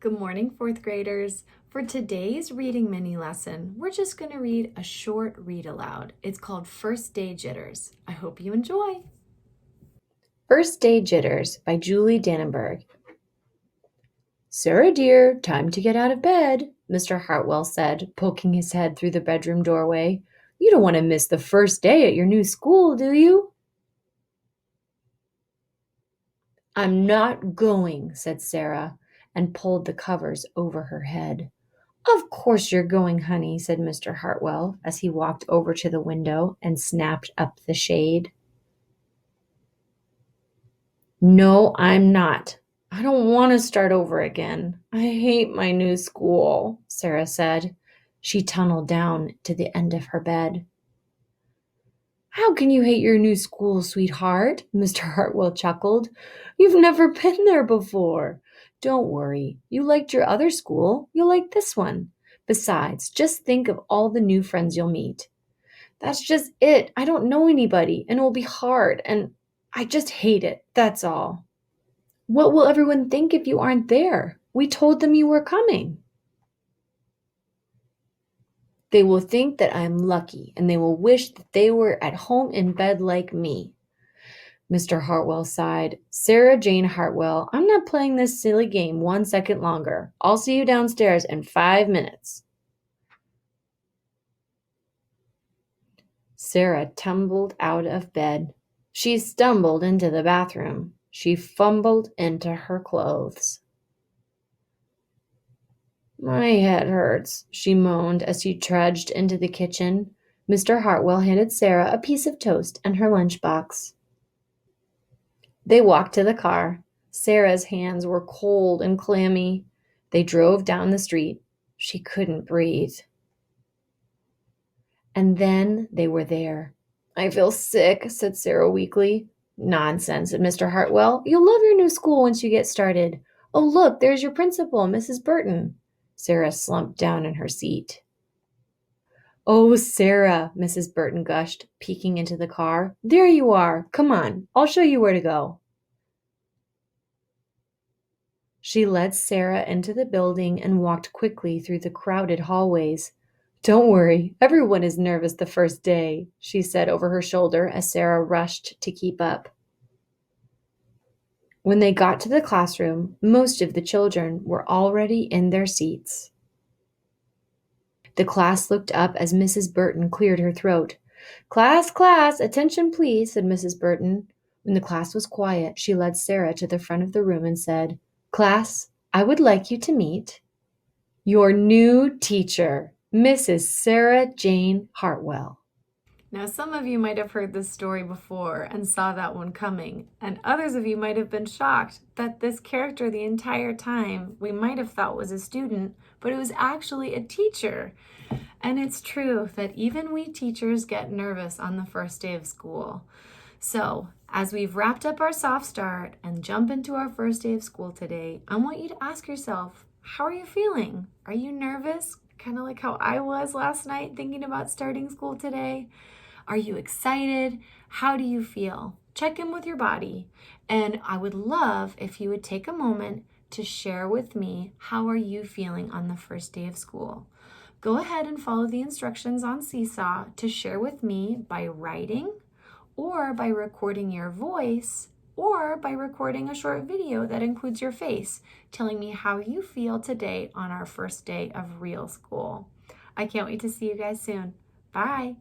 Good morning, fourth graders. For today's reading mini lesson, we're just going to read a short read aloud. It's called First Day Jitters. I hope you enjoy. First Day Jitters by Julie Dannenberg. "Sarah dear, time to get out of bed," Mr. Hartwell said, poking his head through the bedroom doorway. "You don't want to miss the first day at your new school, do you?" "I'm not going," said Sarah, and pulled the covers over her head. "Of course you're going, honey," said Mr. Hartwell, as he walked over to the window and snapped up the shade. "No, I'm not. I don't want to start over again. I hate my new school," Sarah said. She tunneled down to the end of her bed. "How can you hate your new school, sweetheart?" Mr. Hartwell chuckled. "You've never been there before. Don't worry. You liked your other school. You'll like this one. Besides, just think of all the new friends you'll meet. That's just it. I don't know anybody, and it will be hard, and I just hate it. That's all." "What will everyone think if you aren't there? We told them you were coming." "They will think that I'm lucky, and they will wish that they were at home in bed like me." Mr. Hartwell sighed. "Sarah Jane Hartwell, I'm not playing this silly game 1 second longer. I'll see you downstairs in 5 minutes." Sarah tumbled out of bed. She stumbled into the bathroom. She fumbled into her clothes. "My head hurts," she moaned as she trudged into the kitchen. Mr. Hartwell handed Sarah a piece of toast and her lunchbox. They walked to the car. Sarah's hands were cold and clammy. They drove down the street. She couldn't breathe. And then they were there. "I feel sick," said Sarah weakly. "Nonsense," said Mr. Hartwell. "You'll love your new school once you get started. Oh, look, there's your principal, Mrs. Burton." Sarah slumped down in her seat. "Oh, Sarah," Mrs. Burton gushed, peeking into the car. "There you are. Come on, I'll show you where to go." She led Sarah into the building and walked quickly through the crowded hallways. "Don't worry, everyone is nervous the first day," she said over her shoulder as Sarah rushed to keep up. When they got to the classroom, most of the children were already in their seats. The class looked up as Mrs. Burton cleared her throat. Class, attention please," said Mrs. Burton. When the class was quiet, she led Sarah to the front of the room and said, "Class, I would like you to meet your new teacher, Mrs. Sarah Jane Hartwell." Now, some of you might have heard this story before and saw that one coming, and others of you might have been shocked that this character the entire time we might have thought was a student, but it was actually a teacher. And it's true that even we teachers get nervous on the first day of school. So, as we've wrapped up our soft start and jump into our first day of school today, I want you to ask yourself, how are you feeling? Are you nervous? Kind of like how I was last night thinking about starting school today? Are you excited? How do you feel? Check in with your body. And I would love if you would take a moment to share with me, how are you feeling on the first day of school? Go ahead and follow the instructions on Seesaw to share with me by writing or by recording your voice or by recording a short video that includes your face, telling me how you feel today on our first day of real school. I can't wait to see you guys soon. Bye.